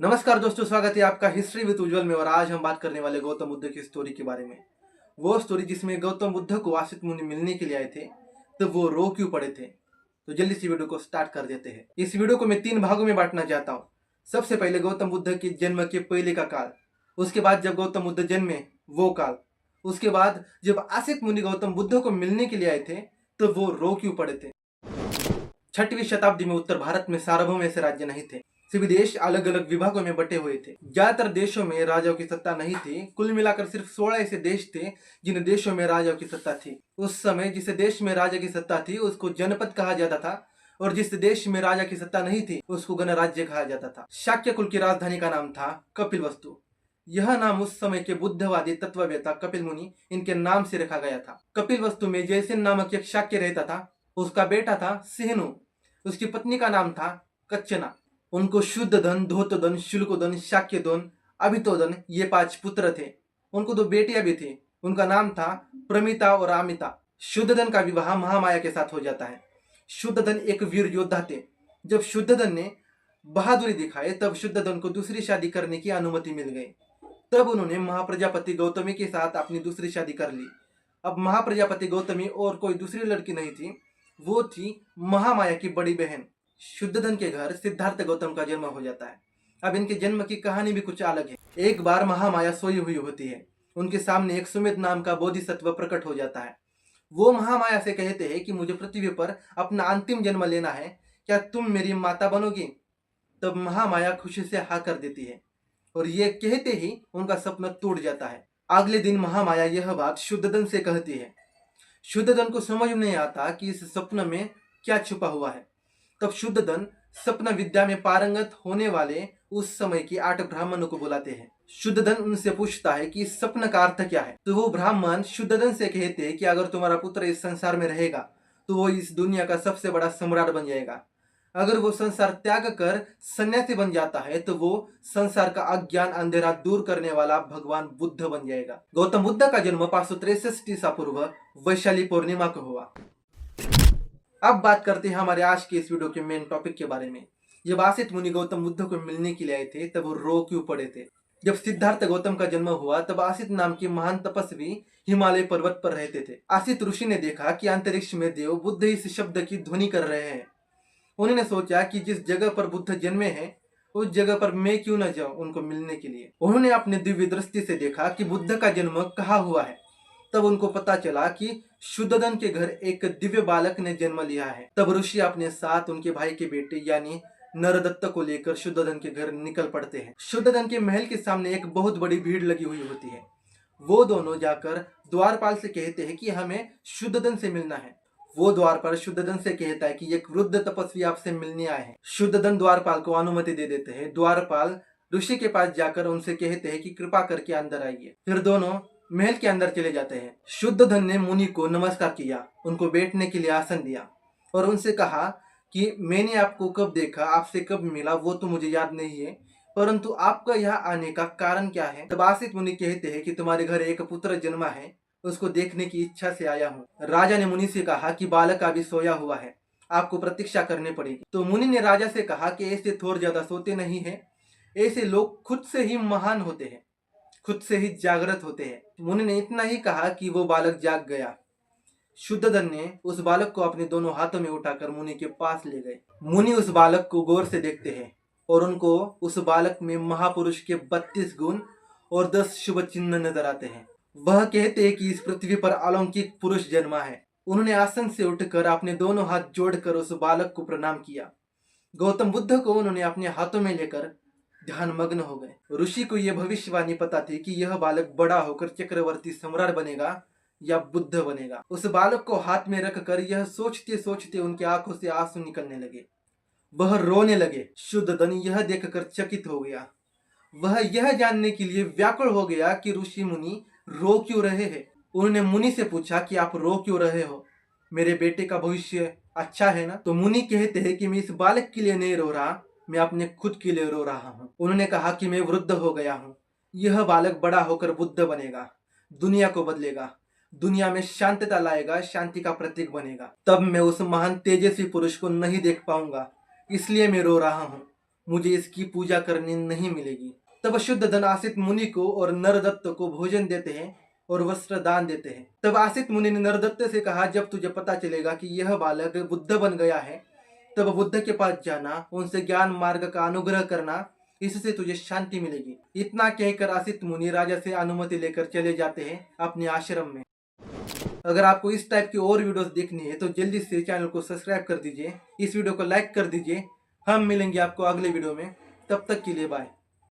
नमस्कार दोस्तों, स्वागत है आपका हिस्ट्री विद उज्जवल में। और आज हम बात करने वाले गौतम बुद्ध की स्टोरी के बारे में। वो स्टोरी जिसमें गौतम बुद्ध को आसित मुनि मिलने के लिए आए थे, तो वो रो क्यों पड़े थे। तो जल्दी से वीडियो को स्टार्ट कर देते हैं। इस वीडियो को मैं 3 भागों में बांटना चाहता हूँ। सबसे पहले गौतम बुद्ध के जन्म के पहले का काल, उसके बाद जब गौतम बुद्ध जन्मे वो काल, उसके बाद जब आसित मुनि गौतम बुद्ध को मिलने के लिए आए थे तो वो रो क्यों पड़े थे। 6वीं शताब्दी में उत्तर भारत में सार्वभौम ऐसे राज्य नहीं थे। सभी देश अलग अलग विभागों में बटे हुए थे। ज्यादातर देशों में राजाओं की सत्ता नहीं थी। कुल मिलाकर सिर्फ 16 ऐसे देश थे जिन देशों में राजाओं की सत्ता थी। उस समय जिस देश में राजा की सत्ता थी उसको जनपद कहा जाता था, और जिस देश में राजा की सत्ता नहीं थी उसको गणराज्य कहा जाता था। शाक्य कुल की राजधानी का नाम था कपिलवस्तु। यह नाम उस समय के बुद्धवादी तत्ववेत्ता कपिल मुनि इनके नाम से रखा गया था। कपिलवस्तु में जयसेन नामक एक शाक्य रहता था। उसका बेटा था सिहनु, उसकी पत्नी का नाम था कच्चना। उनको शुद्ध धन, धोतधन, शुल्कधन, शाक्यधन, अभितोधन ये 5 पुत्र थे। उनको 2 बेटियां भी थी। उनका नाम था प्रमिता और अमिता। शुद्धधन का विवाह महामाया के साथ हो जाता है। शुद्धधन एक वीर योद्धा थे। जब शुद्धधन ने बहादुरी दिखाई तब शुद्धधन को दूसरी शादी करने की अनुमति मिल गई। तब उन्होंने महाप्रजापति गौतमी के साथ अपनी दूसरी शादी कर ली। अब महाप्रजापति गौतमी और कोई दूसरी लड़की नहीं थी, वो थी महामाया की बड़ी बहन। शुद्धधन के घर सिद्धार्थ गौतम का जन्म हो जाता है। अब इनके जन्म की कहानी भी कुछ अलग है। एक बार महामाया सोई हुई होती है। उनके सामने एक सुमित नाम का बोधिसत्व प्रकट हो जाता है। वो महामाया से कहते हैं कि मुझे पृथ्वी पर अपना अंतिम जन्म लेना है, क्या तुम मेरी माता बनोगी। तब महामाया खुशी से हाँ कर देती है, और ये कहते ही उनका सपना टूट जाता है। अगले दिन महामाया यह बात शुद्धधन से कहती है। शुद्धधन को समझ नहीं आता कि इस सपने में क्या छुपा हुआ है। तब शुद्धधन सपना विद्या में पारंगत होने वाले उस समय के 8 ब्राह्मणों को बुलाते हैं। शुद्धधन उनसे पूछता है कि इस सपने का अर्थ क्या है। तो वो ब्राह्मण शुद्धधन से कहते हैं कि अगर तुम्हारा पुत्र इस संसार में रहेगा तो वो इस दुनिया का सबसे बड़ा सम्राट बन जाएगा। अगर वो संसार त्याग कर सन्यासी बन जाता है तो वो संसार का अज्ञान अंधेरा दूर करने वाला भगवान बुद्ध बन जाएगा। गौतम बुद्ध का जन्म 563 ईसा पूर्व वैशाली पूर्णिमा को हुआ। अब बात करते हैं हमारे आज के इस वीडियो के मेन टॉपिक के बारे में। जब आसित मुनि गौतम बुद्ध को मिलने के लिए आए थे तब वो रो क्यों पड़े थे। जब सिद्धार्थ गौतम का जन्म हुआ तब आसित नाम के महान तपस्वी हिमालय पर्वत पर रहते थे। आसित ऋषि ने देखा कि अंतरिक्ष में देव बुद्ध इस शब्द की ध्वनि कर रहे हैं। उन्होंने सोचा कि जिस जगह पर बुद्ध जन्मे हैं उस जगह पर मैं क्यों न जाऊं उनको मिलने के लिए। उन्होंने अपने दिव्य दृष्टि से देखा कि बुद्ध का जन्म कहाँ हुआ है। तब उनको पता चला कि शुद्धधन के घर एक दिव्य बालक ने जन्म लिया है। तब ऋषि अपने साथ उनके भाई के बेटे यानी नरदत्त को लेकर शुद्धधन के घर निकल पड़ते हैं। शुद्धधन के महल के सामने एक बहुत बड़ी भीड़ लगी हुई होती है। वो दोनों जाकर द्वारपाल से कहते हैं कि हमें शुद्धधन से मिलना है। वो द्वारपाल शुद्धधन से कहता है कि एक वृद्ध तपस्वी आपसे मिलने आए हैं। शुद्धधन द्वारपाल को अनुमति दे देते हैं। द्वारपाल ऋषि के पास जाकर उनसे कहते हैं कि कृपा करके अंदर आइए। फिर दोनों महल के अंदर चले जाते हैं। शुद्धधन ने मुनि को नमस्कार किया, उनको बैठने के लिए आसन दिया और उनसे कहा कि मैंने आपको कब देखा, आपसे कब मिला वो तो मुझे याद नहीं है, परंतु आपका यहाँ आने का कारण क्या है। तब आसित मुनि कहते हैं कि तुम्हारे घर एक पुत्र जन्मा है, उसको देखने की इच्छा से आया हूँ। राजा ने मुनि से कहा कि बालक अभी सोया हुआ है, आपको प्रतीक्षा करनी पड़ेगी। तो मुनि ने राजा से कहा कि ऐसे थोर ज्यादा सोते नहीं है, ऐसे लोग खुद से ही महान होते हैं, खुद से ही जागृत होते हैं। मुनि ने इतना ही कहा कि वो बालक जाग गया। शुद्धधन ने उस बालक को अपने दोनों हाथों में उठाकर मुनि के पास ले गए। मुनि उस बालक को गौर से देखते हैं और उनको उस बालक में महापुरुष के 32 गुण और 10 शुभ चिन्ह नजर आते हैं। वह कहते हैं कि इस पृथ्वी पर अलौकिक पुरुष जन्मा है। उन्होंने आसन से उठकर अपने दोनों हाथ जोड़कर उस बालक को प्रणाम किया। गौतम बुद्ध को उन्होंने अपने हाथों में लेकर ध्यान मग्न हो गए। ऋषि को यह भविष्यवाणी पता थी कि यह बालक बड़ा होकर चक्रवर्ती सम्राट बनेगा या बुद्ध बनेगा। उस बालक को हाथ में रखकर यह सोचते सोचते उनकी आंखों से आंसू निकलने लगे। वह रोने लगे। शुद्धधन यह देखकर चकित हो गया। वह यह जानने के लिए व्याकुल हो गया कि ऋषि मुनि रो क्यों रहे हैं। उन्होंने मुनि से पूछा कि आप रो क्यों रहे हो, मेरे बेटे का भविष्य अच्छा है ना। तो मुनि कहते हैं कि मैं इस बालक के लिए नहीं रो रहा, मैं अपने खुद के लिए रो रहा हूँ। उन्होंने कहा कि मैं वृद्ध हो गया हूँ, यह बालक बड़ा होकर बुद्ध बनेगा, दुनिया को बदलेगा, दुनिया में शांतता लाएगा, शांति का प्रतीक बनेगा। तब मैं उस महान तेजस्वी पुरुष को नहीं देख पाऊंगा, इसलिए मैं रो रहा हूँ। मुझे इसकी पूजा करनी नहीं मिलेगी। तब शुद्ध धन आसित मुनि को और नरदत्त को भोजन देते हैं और वस्त्र दान देते हैं। तब आसित मुनि ने नरदत्त से कहा, जब तुझे पता चलेगा कि यह बालक बुद्ध बन गया है तब बुद्ध के पास जाना, उनसे ज्ञान मार्ग का अनुग्रह करना, इससे तुझे शांति मिलेगी। इतना कहकर आसित मुनि राजा से अनुमति लेकर चले जाते हैं अपने आश्रम में। अगर आपको इस टाइप की और वीडियोस देखनी है तो जल्दी से चैनल को सब्सक्राइब कर दीजिए, इस वीडियो को लाइक कर दीजिए। हम मिलेंगे आपको अगले वीडियो में, तब तक के लिए बाय।